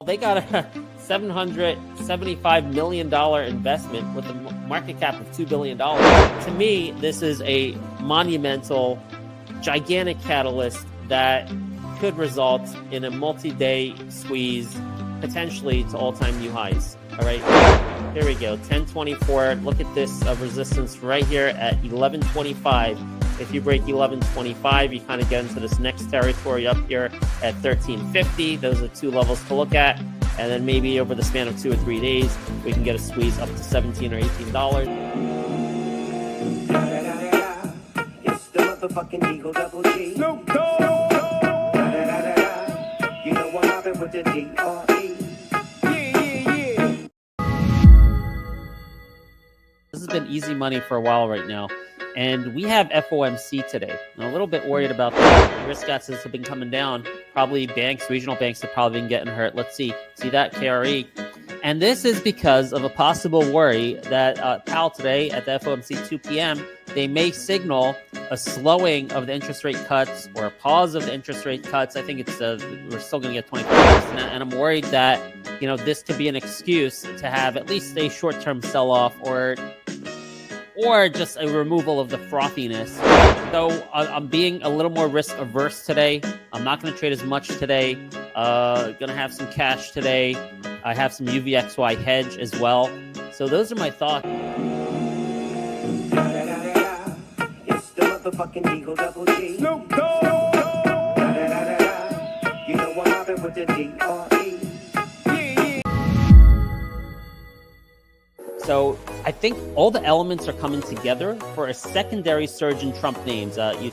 they got a $775 million investment with a market cap of $2 billion. To me, this is a monumental, gigantic catalyst that could result in a multi-day squeeze, potentially to all-time new highs. All right, here we go, 1024. Look at this resistance right here at 1125. If you break 1125, you kind of get into this next territory up here at 1350. Those are two levels to look at. And then maybe over the span of 2 or 3 days, we can get a squeeze up to $17 or $18. It's the motherfucking Eagle Double G. Snoop Dogg. You know what happened with the DRE. This has been easy money for a while right now. And we have FOMC today. I'm a little bit worried about that. Risk assets have been coming down. Probably banks, regional banks have probably been getting hurt. Let's see. See that, KRE? And this is because of a possible worry that Powell today at the FOMC 2 p.m., they may signal a slowing of the interest rate cuts or a pause of the interest rate cuts. I think it's we're still going to get 25%. And I'm worried that, this could be an excuse to have at least a short-term sell-off or just a removal of the frothiness. So I'm being a little more risk averse today. I'm not going to trade as much today. Going to have some cash today. I have some UVXY hedge as well. So those are my thoughts. It's the motherfucking Eagle Double G. Snoop Dogg. You know what happened with the DRE. So I think all the elements are coming together for a secondary surge in Trump names. You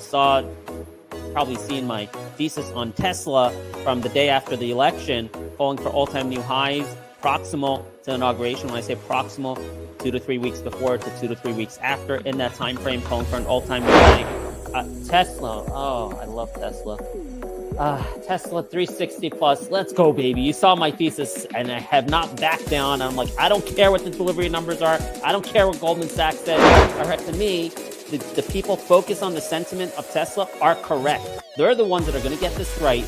probably seen my thesis on Tesla from the day after the election, falling for all-time new highs, proximal to inauguration. When I say proximal, 2 to 3 weeks before to 2 to 3 weeks after, in that time frame, calling for an all-time new high. Tesla, oh, I love Tesla. Tesla 360 plus, let's go, baby. You saw my thesis, and I have not backed down. I'm like, I don't care what the delivery numbers are. I don't care what Goldman Sachs said. All right, to me, the people focus on the sentiment of Tesla are correct. They're the ones that are going to get this right.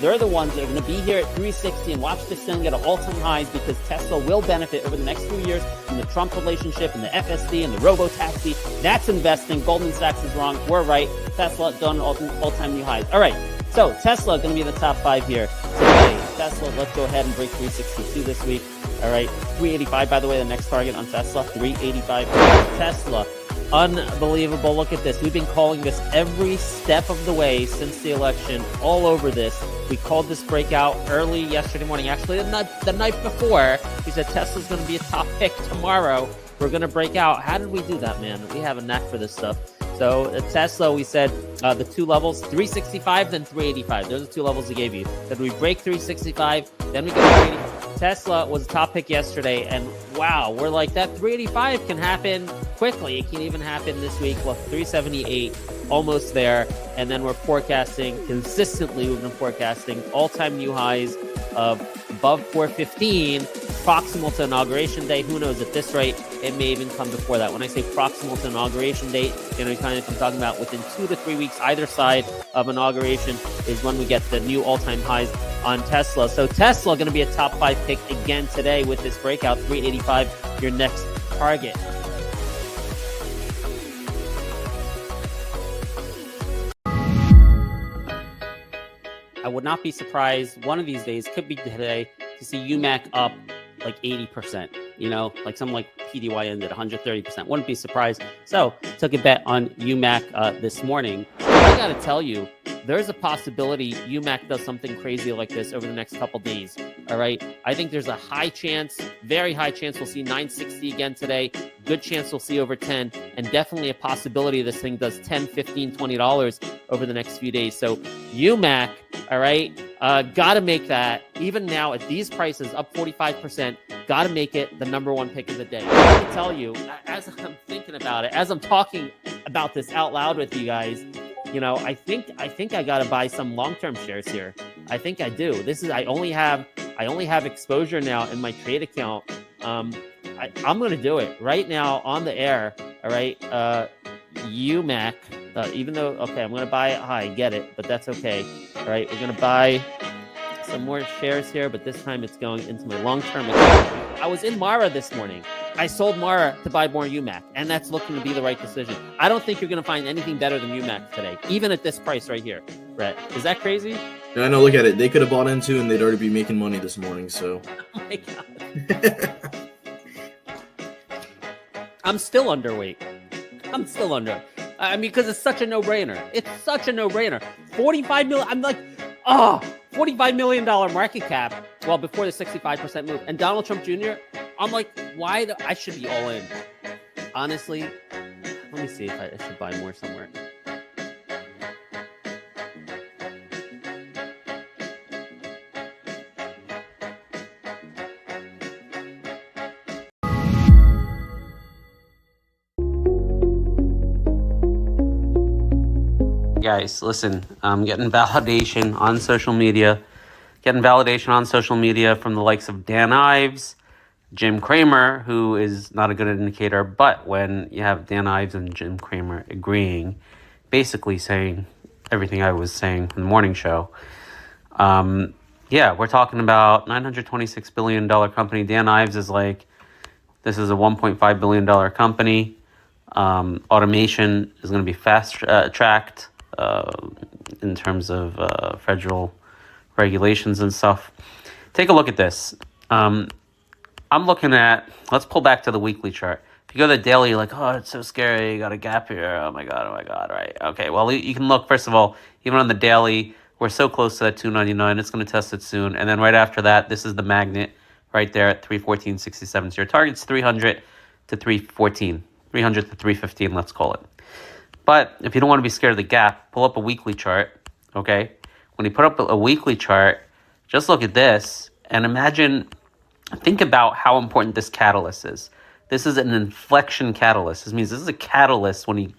They're the ones that are going to be here at 360 and watch this thing get an all-time highs, because Tesla will benefit over the next few years from the Trump relationship and the FSD and the robo-taxi. That's investing. Goldman Sachs is wrong. We're right. Tesla done all-time new highs. All right. So Tesla going to be in the top 5 here today. Tesla, let's go ahead and break 362 this week. All right. 385, by the way, the next target on Tesla. 385. Tesla. Unbelievable. Look at this. We've been calling this every step of the way since the election, all over this. We called this breakout early yesterday morning. Actually, the night before, we said Tesla's going to be a top pick tomorrow. We're going to break out. How did we do that, man? We have a knack for this stuff. So at Tesla, we said the two levels, 365, then 385. Those are the two levels we gave you. Then we break 365, then we go to 385. Tesla was a top pick yesterday, and wow, we're like, that 385 can happen quickly. It can even happen this week. Look, 378, almost there. And then we're forecasting consistently, we've been forecasting all-time new highs of above 415, proximal to inauguration day. Who knows, at this rate, it may even come before that. When I say proximal to inauguration date, kind of talking about within 2 to 3 weeks, either side of inauguration is when we get the new all-time highs on Tesla. So Tesla going to be a top 5 pick again today with this breakout, 385, your next target. I would not be surprised, one of these days, could be today, to see UMAC up like 80%, like something like PDYN at 130%. Wouldn't be surprised. So took a bet on UMAC this morning. I got to tell you, there's a possibility UMAC does something crazy like this over the next couple days. All right. I think there's a high chance, very high chance we'll see 960 again today. Good chance we'll see over 10, and definitely a possibility this thing does $10, $15, $20 over the next few days. So UMAC, all right, got to make that, even now at these prices, up 45%, got to make it the number 1 pick of the day. I can tell you, as I'm thinking about it, as I'm talking about this out loud with you guys, I think I got to buy some long-term shares here. I think I do. I only have exposure now in my trade account. I'm going to do it right now on the air. All right. UMAC, even though, okay, I'm going to buy it high, get it, but that's okay. All right. We're going to buy some more shares here, but this time it's going into my long-term account. I was in Mara this morning. I sold Mara to buy more UMAC, and that's looking to be the right decision. I don't think you're going to find anything better than UMAC today, even at this price right here, Brett. Is that crazy? Yeah, I know. Look at it. They could have bought into, and they'd already be making money this morning. So. Oh my god. I'm still underweight. I'm still under. I mean, because it's such a no-brainer. It's such a no-brainer. 45 million. I'm like, $45 million market cap. Well, before the 65% move. And Donald Trump Jr., I'm like, why? I should be all in. Honestly, let me see if I should buy more somewhere. Guys, listen, I'm getting validation on social media. Getting validation on social media from the likes of Dan Ives, Jim Cramer, who is not a good indicator, but when you have Dan Ives and Jim Cramer agreeing, basically saying everything I was saying in the morning show, yeah, we're talking about $926 billion company. Dan Ives is like, this is a $1.5 billion company. Automation is going to be fast-tracked in terms of federal regulations and stuff. Take a look at this. I'm looking at, let's pull back to the weekly chart. If you go to the daily, you're like, oh, it's so scary. You got a gap here. Oh my God, right. Okay, well, you can look, first of all, even on the daily, we're so close to that 299. It's going to test it soon. And then right after that, this is the magnet right there at 314.67. So your target's 300 to 314, 300 to 315, let's call it. But if you don't want to be scared of the gap, pull up a weekly chart, okay? When you put up a weekly chart, just look at this and think about how important this catalyst is. This is an inflection catalyst. This means this is a catalyst when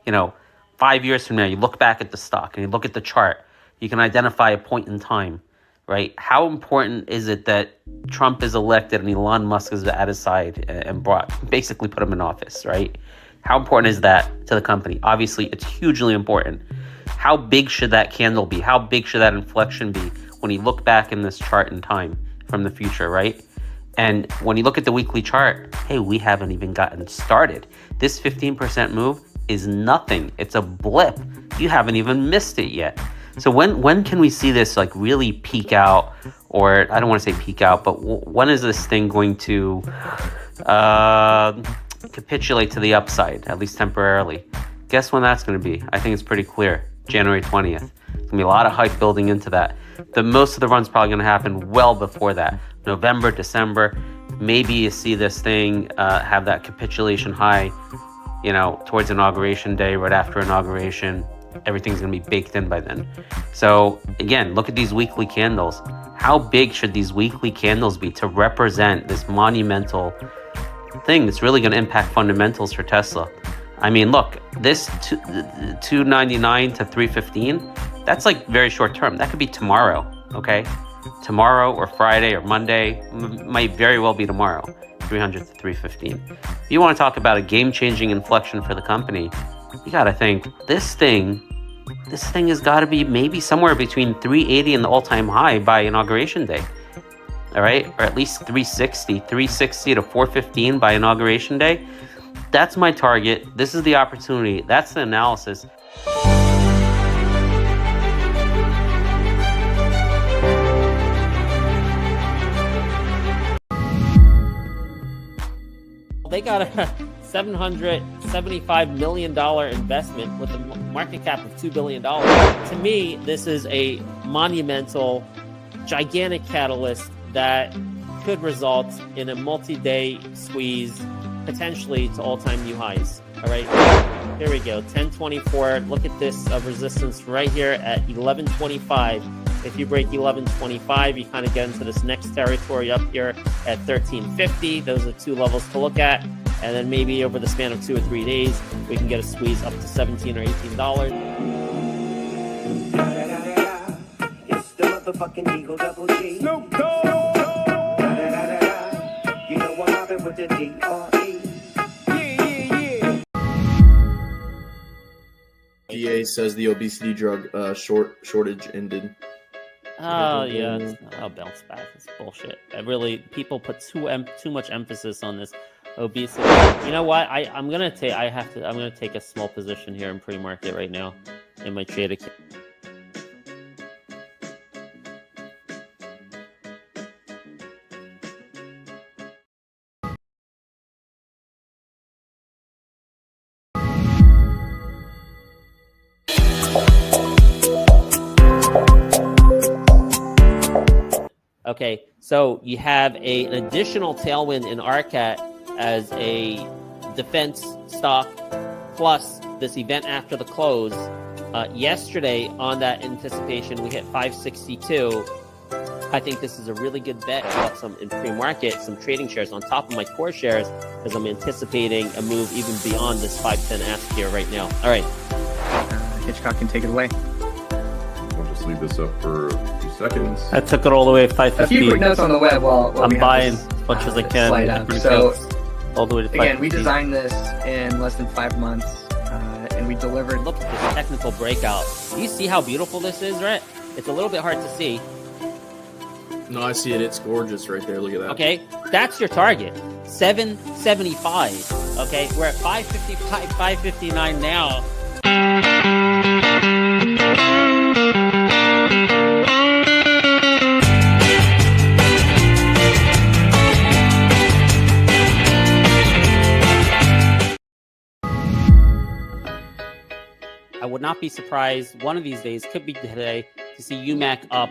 5 years from now, you look back at the stock and you look at the chart, you can identify a point in time, right? How important is it that Trump is elected and Elon Musk is at his side and basically put him in office, right? How important is that to the company? Obviously, it's hugely important. How big should that candle be? How big should that inflection be when you look back in this chart in time from the future, right? And when you look at the weekly chart, hey, we haven't even gotten started. This 15% move is nothing. It's a blip. You haven't even missed it yet. So when can we see this like really peak out? Or I don't want to say peak out, but when is this thing going to capitulate to the upside, at least temporarily? Guess when that's going to be? I think it's pretty clear. January 20th. There's going to be a lot of hype building into that. Most of the run's probably going to happen well before that. November, December. Maybe you see this thing have that capitulation high, towards Inauguration Day, right after Inauguration. Everything's going to be baked in by then. So again, look at these weekly candles. How big should these weekly candles be to represent this monumental thing that's really going to impact fundamentals for Tesla? I mean, look, this 299 to 315, that's like very short term. That could be tomorrow, okay? Tomorrow or Friday or Monday, might very well be tomorrow, 300 to 315. If you want to talk about a game-changing inflection for the company, you got to think this thing has got to be maybe somewhere between 380 and the all-time high by Inauguration Day. All right? Or at least 360 to 415 by Inauguration Day. That's my target. This is the opportunity. That's the analysis. They got a $775 million investment with a market cap of $2 billion. To me, this is a monumental, gigantic catalyst that could result in a multi-day squeeze, potentially to all-time new highs. All right, here we go, 1024. Look at this resistance right here at 1125. If you break 1125, you kind of get into this next territory up here at 1350. Those are two levels to look at. And then maybe over the span of 2 or 3 days, we can get a squeeze up to $17 or $18. It's the motherfucking Eagle Double G. Snoop Dogg. You know I'm mobbing with the DRE. DA says the obesity drug shortage ended. Oh yeah, I'll bounce back. It's bullshit. People put too much emphasis on this obesity. You know what? I'm gonna take a small position here in pre-market right now in my trade account. Okay, so you have an additional tailwind in RCAT as a defense stock, plus this event after the close. Yesterday, on that anticipation, we hit 562. I think this is a really good bet. I bought some in pre-market, some trading shares on top of my core shares, because I'm anticipating a move even beyond this 510 ask here right now. All right. Hitchcock can take it away. I'll just leave this up for a few seconds. I took it all the way to 550. A few quick notes on the web while I'm buying as much as I can. Slide up. So all the way to 550. again, we designed this in less than 5 months, and we delivered. Look at this technical breakout. Do you see how beautiful this is, right? It's a little bit hard to see. No, I see it. It's gorgeous right there. Look at that. Okay, that's your target. 775. Okay, we're at 555, 559 now. I would not be surprised, one of these days, could be today, to see UMAC up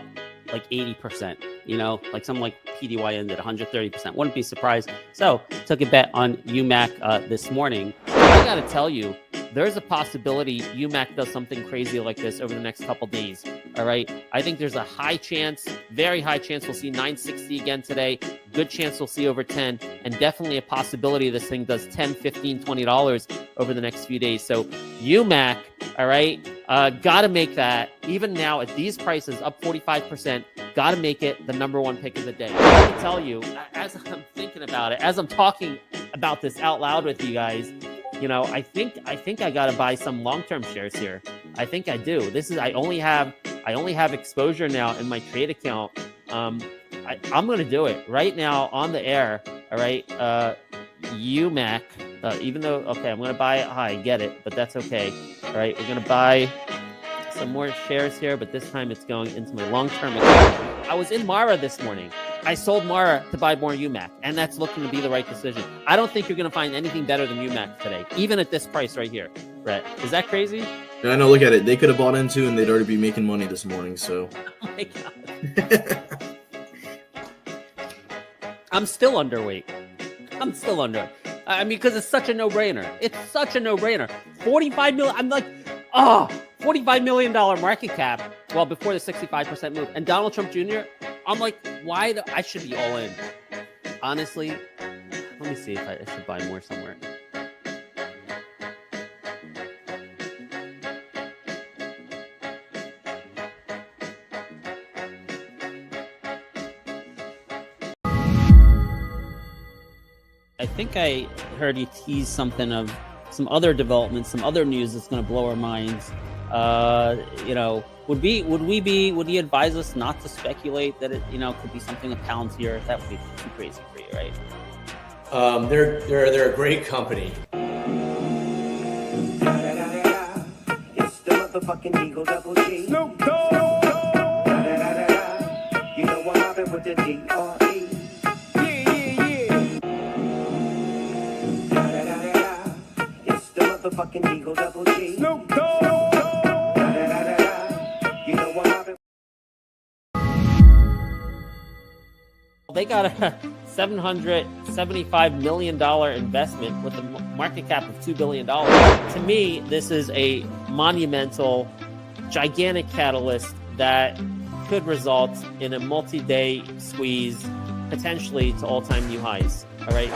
like 80%, you know, like something like PDYN did 130%. Wouldn't be surprised. So took a bet on UMAC this morning. I got to tell you, there's a possibility UMAC does something crazy like this over the next couple days. All right. I think there's a high chance, very high chance we'll see 960 again today. Good chance we'll see over 10, and definitely a possibility this thing does $10, $15, $20 over the next few days. So UMAC, all right, got to make that, even now at these prices, up 45%, got to make it the number one pick of the day. I can tell you, as I'm thinking about it, as I'm talking about this out loud with you guys, you know, I think I got to buy some long-term shares here. I think I do. I only have exposure now in my trade account. I'm going to do it right now on the air. All right. UMAC, even though, okay, I'm going to buy it high, get it, but that's okay. All right. We're going to buy some more shares here, but this time it's going into my long-term account. I was in Mara this morning. I sold Mara to buy more UMAC, and that's looking to be the right decision. I don't think you're going to find anything better than UMAC today, even at this price right here. Brett, is that crazy? Yeah, I know. Look at it. They could have bought into, and they'd already be making money this morning. So. Oh my God. I'm still underweight. I mean, because it's such a no-brainer. It's such a no-brainer. 45 million. I'm like, $45 million market cap. Well, before the 65% move. And Donald Trump Jr., I'm like, I should be all in. Honestly, let me see if I should buy more somewhere. I think I heard you tease something of some other developments, some other news that's going to blow our minds. You know, would you advise us not to speculate that it, you know, could be something a Palantir? That would be too crazy for you, right? They're a great company. It's the motherfucking Eagle Double G. Snoop Dogg. You know what happened with the DRE. It's the motherfucking Eagle Double G. Snoop Dogg. You know what happened. They got a $775 million investment with a market cap of $2 billion. To me, this is a monumental, gigantic catalyst that could result in a multi-day squeeze, potentially to all-time new highs. All right,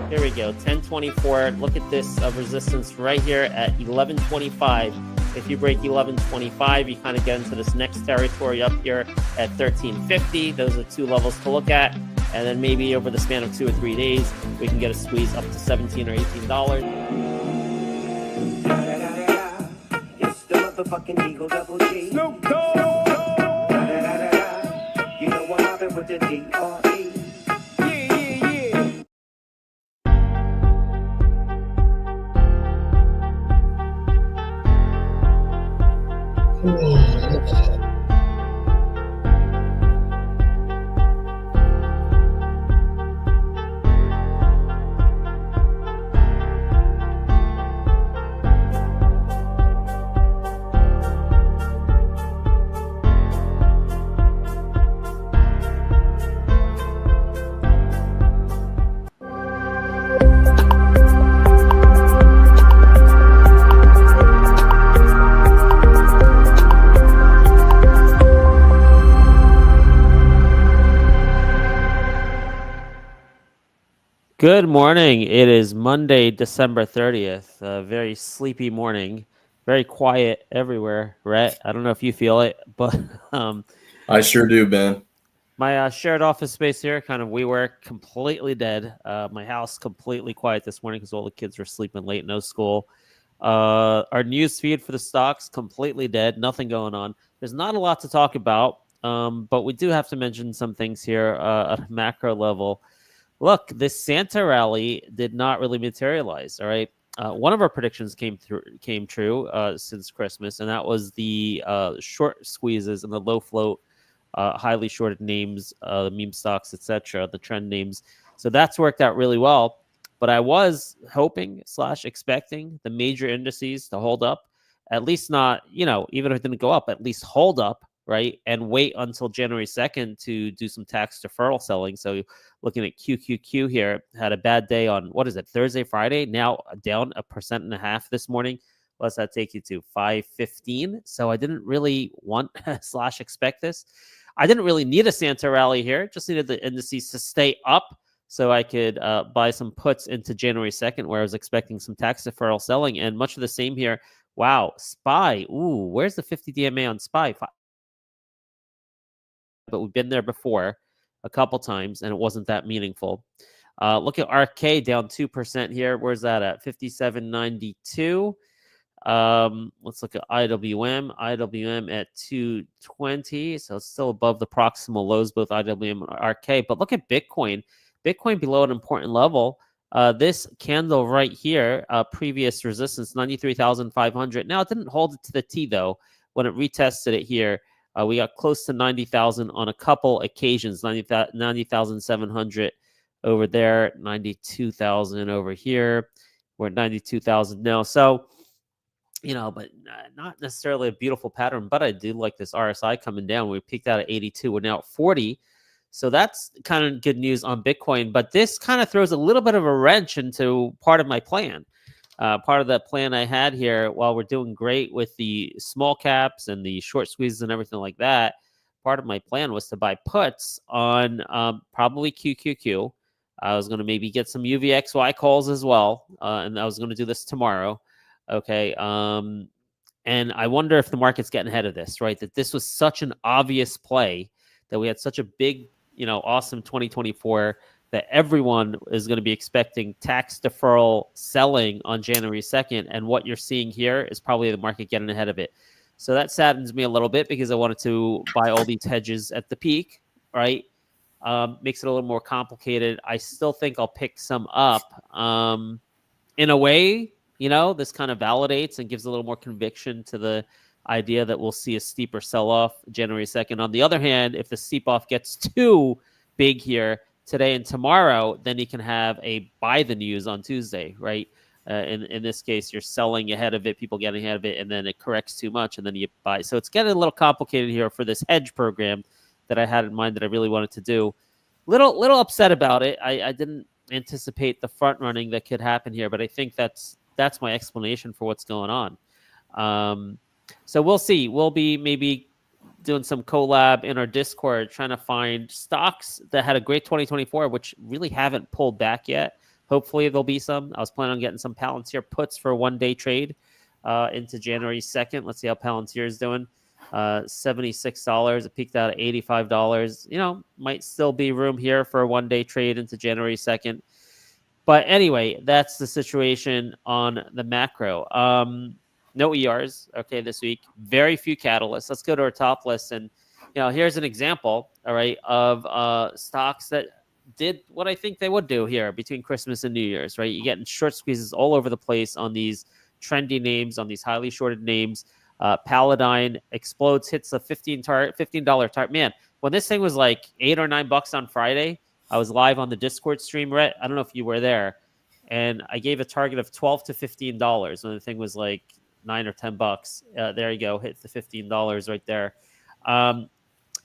here we go, 1024. Look at this resistance right here at 1125. If you break 1125, you kind of get into this next territory up here at 1350. Those are two levels to look at. And then maybe over the span of 2 or 3 days, we can get a squeeze up to $17 or $18. It's the motherfucking Eagle Double G. Snoop Dogg. with the DRE. Yeah. Good morning. It is Monday, December 30th. A very sleepy morning, very quiet everywhere, Rhett. I don't know if you feel it, but I sure do, Ben. my shared office space here, kind of WeWork, completely dead. My house completely quiet this morning because all the kids were sleeping late, no school. Our news feed for the stocks completely dead, nothing going on. There's not a lot to talk about, but we do have to mention some things here at a macro level. Look, this Santa rally did not really materialize. All right, one of our predictions came true since Christmas, and that was the short squeezes and the low float, highly shorted names, the meme stocks, etc., the trend names. So that's worked out really well. But I was hoping / expecting the major indices to hold up, at least not, even if it didn't go up, at least hold up, right? And wait until January 2nd to do some tax deferral selling. So looking at QQQ here, had a bad day on, what is it, Thursday, Friday, now down 1.5% this morning. What's that take you to? 515. So I didn't really want / expect this. I didn't really need a Santa rally here, just needed the indices to stay up so I could buy some puts into January 2nd, where I was expecting some tax deferral selling, and much of the same here. Wow, SPY. Ooh, where's the 50 DMA on SPY? But we've been there before a couple times, and it wasn't that meaningful. Look at RK down 2% here. Where's that at? 57.92. Let's look at IWM. IWM at 220, so it's still above the proximal lows, both IWM and RK. But look at Bitcoin. Bitcoin below an important level. This candle right here, previous resistance 93,500. Now it didn't hold it to the T though. When it retested it here, we got close to 90,000 on a couple occasions. 90,700 over there, 92,000 over here. We're at 92,000 now. So, but not necessarily a beautiful pattern, but I do like this RSI coming down. We peaked out at 82. We're now at 40. So that's kind of good news on Bitcoin. But this kind of throws a little bit of a wrench into part of my plan. Part of the plan I had here, while we're doing great with the small caps and the short squeezes and everything like that, part of my plan was to buy puts on probably QQQ. I was going to maybe get some UVXY calls as well. And I was going to do this tomorrow. Okay. And I wonder if the market's getting ahead of this, right? That this was such an obvious play, that we had such a big, awesome 2024, that everyone is going to be expecting tax deferral selling on January 2nd. And what you're seeing here is probably the market getting ahead of it. So that saddens me a little bit, because I wanted to buy all these hedges at the peak, right? Makes it a little more complicated. I still think I'll pick some up. In a way, this kind of validates and gives a little more conviction to the idea that we'll see a steeper sell-off January 2nd. On the other hand, if the steep-off gets too big here today and tomorrow, then you can have a buy the news on Tuesday, right? In this case, you're selling ahead of it, people getting ahead of it, and then it corrects too much, and then you buy. So it's getting a little complicated here for this hedge program that I had in mind that I really wanted to do. Little upset about it. I didn't anticipate the front running that could happen here, but I think that's my explanation for what's going on. So we'll see. We'll be maybe doing some collab in our Discord, trying to find stocks that had a great 2024, which really haven't pulled back yet. Hopefully there'll be some. I was planning on getting some Palantir puts for a one-day trade into January 2nd. Let's see how Palantir is doing. $76. It peaked out at $85. Might still be room here for a one-day trade into January 2nd. But anyway, that's the situation on the macro. No ERs, okay, this week. Very few catalysts. Let's go to our top list. And here's an example, all right, of stocks that did what I think they would do here between Christmas and New Year's, right? You're getting short squeezes all over the place on these trendy names, on these highly shorted names. Paladin explodes, hits a $15 target. Man, when this thing was like $8 or $9 on Friday, I was live on the Discord stream, Rhett. I don't know if you were there, and I gave a target of $12 to $15 when the thing was like $9 or $10. There you go, hit the $15 right there.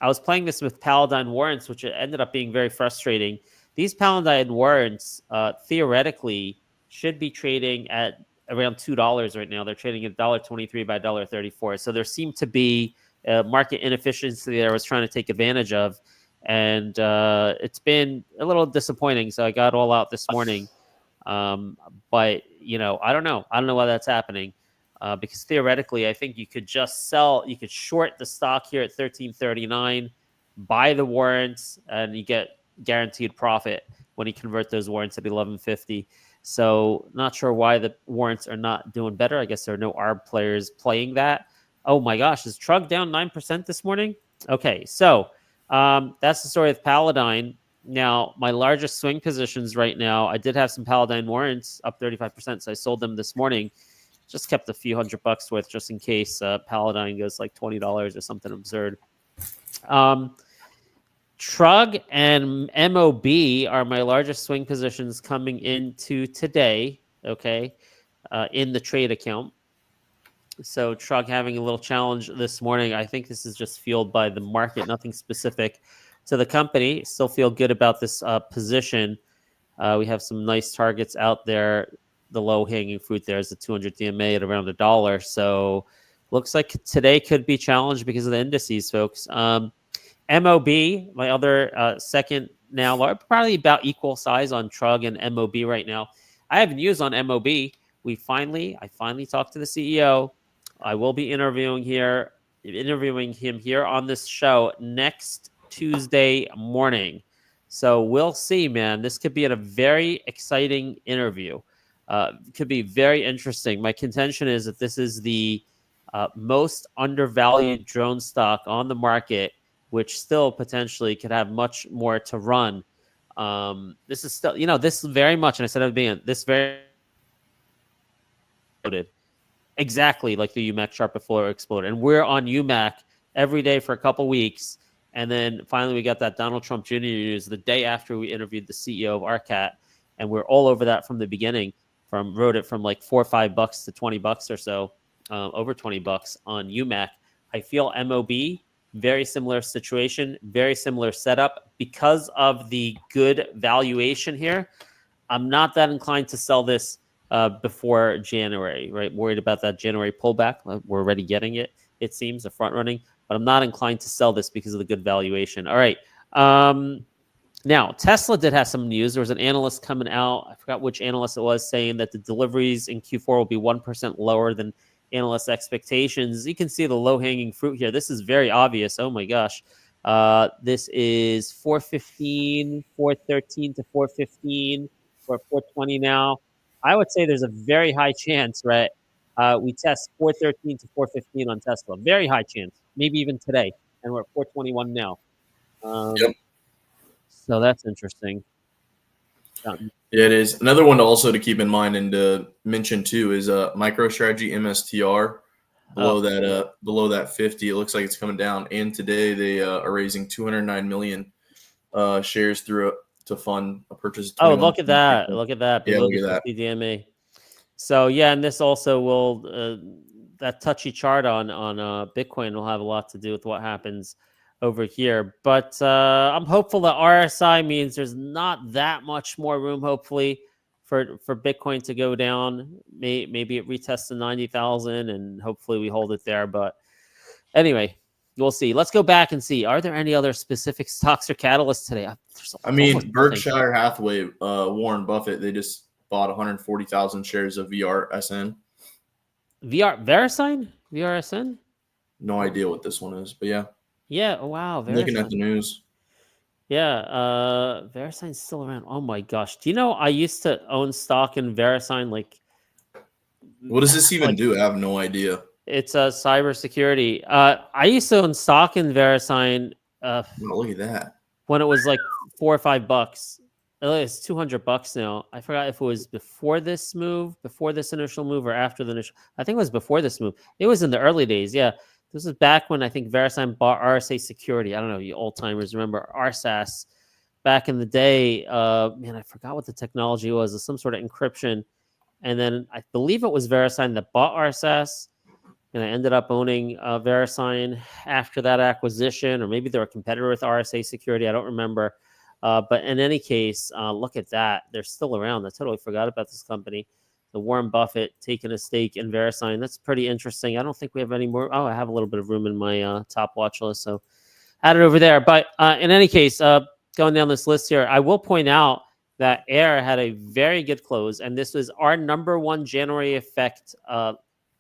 I was playing this with Paladin warrants, which ended up being very frustrating. These Paladin warrants theoretically should be trading at around $2 right now. They're trading at $1.23 by $1.34. So there seemed to be a market inefficiency that I was trying to take advantage of. And it's been a little disappointing. So I got all out this morning. But, I don't know. I don't know why that's happening. Because theoretically, I think you could just you could short the stock here at 13.39, buy the warrants, and you get guaranteed profit when you convert those warrants at 11.50. So not sure why the warrants are not doing better. I guess there are no ARB players playing that. Oh my gosh, is TRUG down 9% this morning? Okay, so that's the story of Paladin. Now, my largest swing positions right now, I did have some Paladin warrants up 35%, so I sold them this morning. Just kept a few $100 worth just in case Paladin goes like $20 or something absurd. TRUG and MOB are my largest swing positions coming into today, okay, in the trade account. So TRUG having a little challenge this morning. I think this is just fueled by the market, nothing specific to the company. Still feel good about this position. We have some nice targets out there. The low-hanging fruit there is the 200 DMA at around $1. So looks like today could be challenged because of the indices, folks. MOB, my other second now, probably about equal size on TRUG and MOB right now. I have news on MOB. I finally talked to the CEO. I will be interviewing him here on this show next Tuesday morning. So we'll see, man. This could be a very exciting interview. Could be very interesting. My contention is that this is the most undervalued drone stock on the market, which still potentially could have much more to run. This is still, this is very much, and I said at the beginning, this very exactly like the UMAC chart before it exploded. And we're on UMAC every day for a couple weeks. And then finally we got that Donald Trump Jr. news the day after we interviewed the CEO of RCAT. And we're all over that from the beginning. Wrote it from like $4 or $5 to $20 or so, over $20 on UMAC. I feel MOB, very similar situation, very similar setup. Because of the good valuation here, I'm not that inclined to sell this before January, right? Worried about that January pullback. We're already getting it, it seems, the front running. But I'm not inclined to sell this because of the good valuation. All right. Now, Tesla did have some news. There was an analyst coming out, I forgot which analyst it was, saying that the deliveries in Q4 will be 1% lower than analyst expectations. You can see the low-hanging fruit here. This is very obvious. Oh, my gosh. This is 415, 413 to 415, or 420 now. I would say there's a very high chance, right? We test 413 to 415 on Tesla. Very high chance. Maybe even today. And we're at 421 now. Yep. So that's interesting. Yeah, it is. Another one also to keep in mind and to mention too is MicroStrategy MSTR below that 50. It looks like it's coming down. And today they are raising 209 million shares to fund a purchase. Of look at that! Look at that! Yeah, look at that. DMA. So yeah, and this also will that touchy chart on Bitcoin will have a lot to do with what happens over here. But I'm hopeful that RSI means there's not that much more room, hopefully, for Bitcoin to go down. Maybe it retests to 90,000 and hopefully we hold it there. But anyway, we'll see. Let's go back and see. Are there any other specific stocks or catalysts today? Berkshire Hathaway, Warren Buffett, they just bought 140,000 shares of VRSN. VRSN? No idea what this one is, but yeah. Yeah, wow. I'm looking at the news. Yeah, VeriSign's still around. Oh my gosh. Do you know I used to own stock in VeriSign? What does this even do? I have no idea. It's a cybersecurity. I used to own stock in VeriSign Oh, look at that. when it was like $4 or $5. It's $200 now. I forgot if it was before this initial move, or after the initial. I think it was before this move. It was in the early days. Yeah, this was back when I think VeriSign bought RSA Security. I don't know, you old timers remember RSAS back in the day. Man, I forgot what the technology was. It's some sort of encryption, and then I believe it was VeriSign that bought RSAS, and I ended up owning VeriSign after that acquisition, or maybe they're a competitor with RSA Security. I don't remember. But in any case, look at that. They're still around. I totally forgot about this company. The Warren Buffett taking a stake in VeriSign. That's pretty interesting. I don't think we have any more. Oh, I have a little bit of room in my top watch list, so add it over there. But in any case, going down this list here, I will point out that Air had a very good close, and this was our number one January effect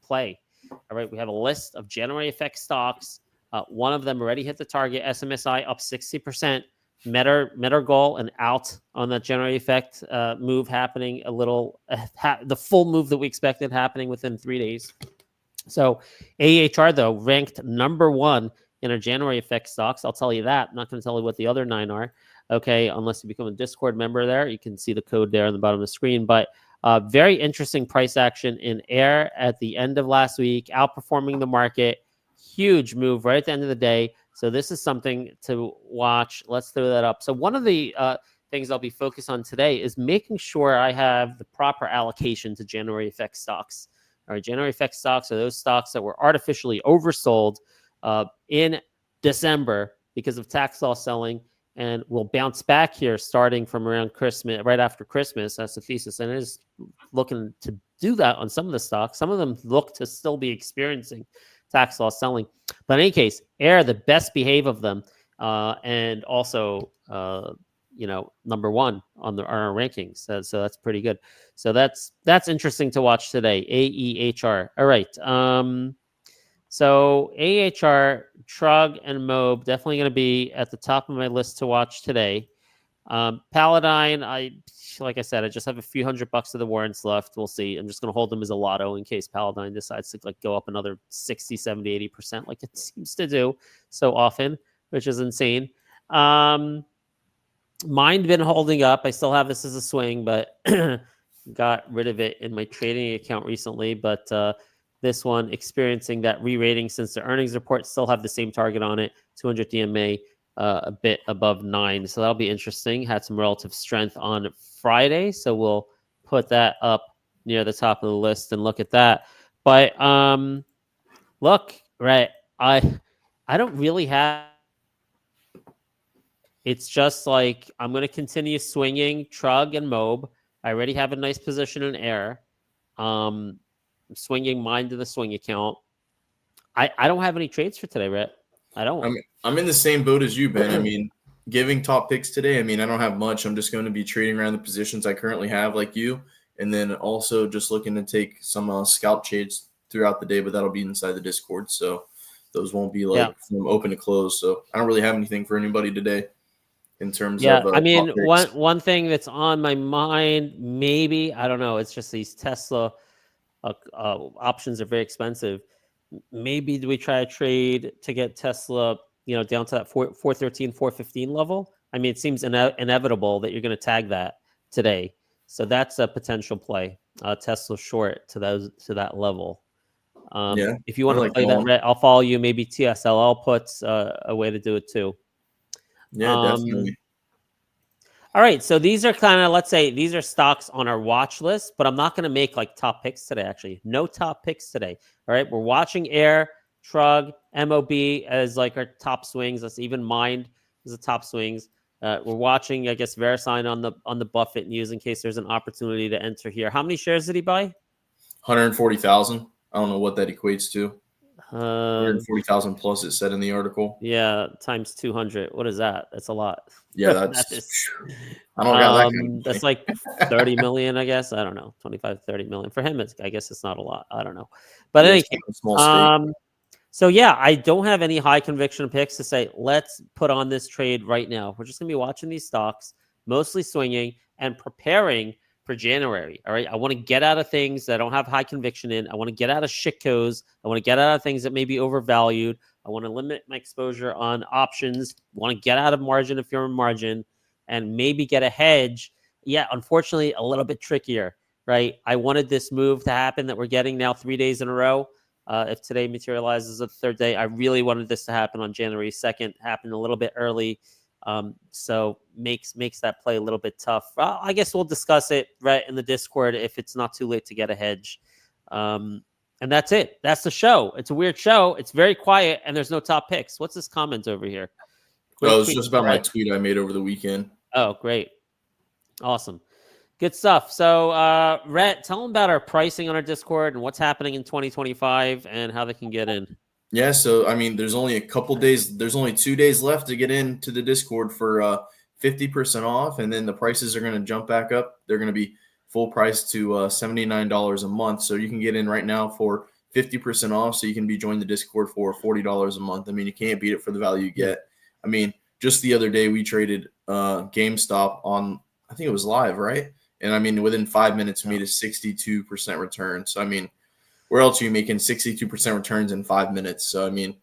play. All right, we have a list of January effect stocks. One of them already hit the target. SMSI up 60%. Met our goal and out on that January effect move happening a little, the full move that we expected happening within 3 days. So AEHR, though, ranked number one in our January effect stocks. I'll tell you that. I'm not going to tell you what the other 9 are, okay, unless you become a Discord member there. You can see the code there on the bottom of the screen. But very interesting price action in Air at the end of last week, outperforming the market. Huge move right at the end of the day. So this is something to watch. Let's throw that up. So one of the things I'll be focused on today is making sure I have the proper allocation to January effect stocks. All right, January effect stocks are those stocks that were artificially oversold in December because of tax law selling, and will bounce back here starting from around Christmas, right after Christmas. That's the thesis, and it is looking to do that on some of the stocks. Some of them look to still be experiencing tax law selling. But in any case, Air, the best behave of them, and also, number one on our rankings. So that's pretty good. So that's interesting to watch today. AEHR. All right. So AEHR, TRUG, and MOB definitely going to be at the top of my list to watch today. Paladin, like I said, I just have a few $100 of the warrants left. We'll see. I'm just going to hold them as a lotto in case Paladin decides to go up another 60, 70, 80% like it seems to do so often, which is insane. Mind been holding up. I still have this as a swing, but got rid of it in my trading account recently. But this one experiencing that re-rating since the earnings report, still have the same target on it, 200 DMA. A bit above 9, so that'll be interesting. Had some relative strength on Friday, so we'll put that up near the top of the list and look at that. But look, right, I don't really have. It's just like I'm going to continue swinging TRUG and MOB. I already have a nice position in Air. I'm swinging mine to the swing account. I don't have any trades for today, Rhett. I don't. I'm in the same boat as you, Ben. I mean, giving top picks today, I mean, I don't have much. I'm just going to be trading around the positions I currently have like you, and then also just looking to take some scalp trades throughout the day, but that'll be inside the Discord. So those won't be from open to close. So I don't really have anything for anybody today in terms of I mean, one thing that's on my mind, maybe, I don't know, it's just these Tesla options are very expensive. Maybe do we try a trade to get Tesla, down to that 413, 415 level? I mean, it seems inevitable that you're going to tag that today. So that's a potential play. Tesla short to that level. If you want to play that, I'll follow you. Maybe TSLA puts a way to do it too. Yeah, definitely. All right, so these are kind of, let's say, these are stocks on our watch list, but I'm not going to make top picks today, actually. No top picks today. All right, we're watching Air, TRUG, MOB as our top swings. Let's even Mind as the top swings. We're watching, I guess, VeriSign on the Buffett news in case there's an opportunity to enter here. How many shares did he buy? 140,000. I don't know what that equates to. 140,000 plus, it said in the article. Yeah, times 200. What is that? That's a lot. Yeah, that's I don't got that kind of that's like 30 million, I guess. I don't know, 25, 30 million. For him, I guess it's not a lot. I don't know. But anyway, so yeah, I don't have any high conviction picks to say, let's put on this trade right now. We're just going to be watching these stocks, mostly swinging and preparing for January. All right. I want to get out of things that I don't have high conviction in. I want to get out of shitcos. I want to get out of things that may be overvalued. I want to limit my exposure on options. I want to get out of margin if you're in margin and maybe get a hedge. Yeah, unfortunately, a little bit trickier, right? I wanted this move to happen that we're getting now 3 days in a row. If today materializes the third day, I really wanted this to happen on January 2nd, happen a little bit early. So makes that play a little bit tough. I guess we'll discuss it right in the Discord if it's not too late to get a hedge. And that's it. That's the show. It's a weird show. It's very quiet, and there's no top picks. What's this comment over here? Oh, it's just about my tweet I made over the weekend. Oh, great. Awesome. Good stuff. So, Rhett, tell them about our pricing on our Discord and what's happening in 2025 and how they can get in. Yeah, so I mean, there's only a couple days. There's only 2 days left to get into the Discord for 50% off, and then the prices are going to jump back up. They're going to be full price to $79 a month. So you can get in right now for 50% off. So you can be joined the Discord for $40 a month. I mean, you can't beat it for the value you get. I mean, just the other day we traded GameStop on, I think it was live, right? And I mean, within 5 minutes, we made a 62% return. So I mean, where else are you making 62% returns in 5 minutes? So, I mean,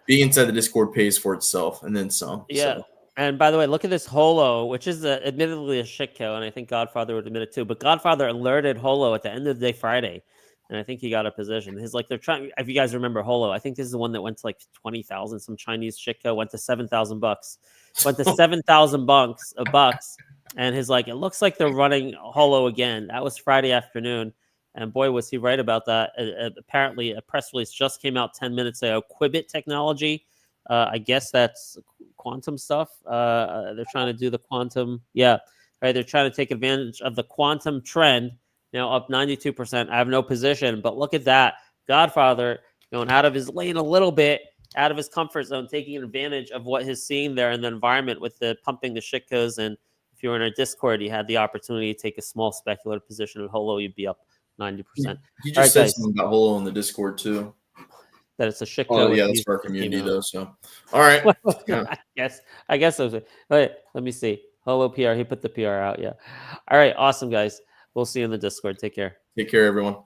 being inside the Discord pays for itself and then some. Yeah. So. And by the way, look at this Holo, which is admittedly a shitco, and I think Godfather would admit it too. But Godfather alerted Holo at the end of the day Friday, and I think he got a position. He's like, they're trying. If you guys remember Holo, I think this is the one that went to like 20,000. Some Chinese shitco went to $7,000. Went to 7,000 bucks, and he's like, it looks like they're running Holo again. That was Friday afternoon. And boy, was he right about that. Apparently, a press release just came out 10 minutes ago. Qubit technology. I guess that's quantum stuff. They're trying to do the quantum. Yeah, right. They're trying to take advantage of the quantum trend. Now up 92%. I have no position, but look at that. Godfather going out of his lane a little bit, out of his comfort zone, taking advantage of what he's seeing there in the environment with the pumping the shitcos. And if you were in our Discord, you had the opportunity to take a small speculative position at Holo, you'd be up 90%. He just said something about Holo in the Discord too. That it's a shitco. Oh yeah, that's for our community though. So, all right. Yeah. I guess so. Wait, let me see. Holo PR. He put the PR out. Yeah. All right. Awesome, guys. We'll see you in the Discord. Take care. Take care, everyone.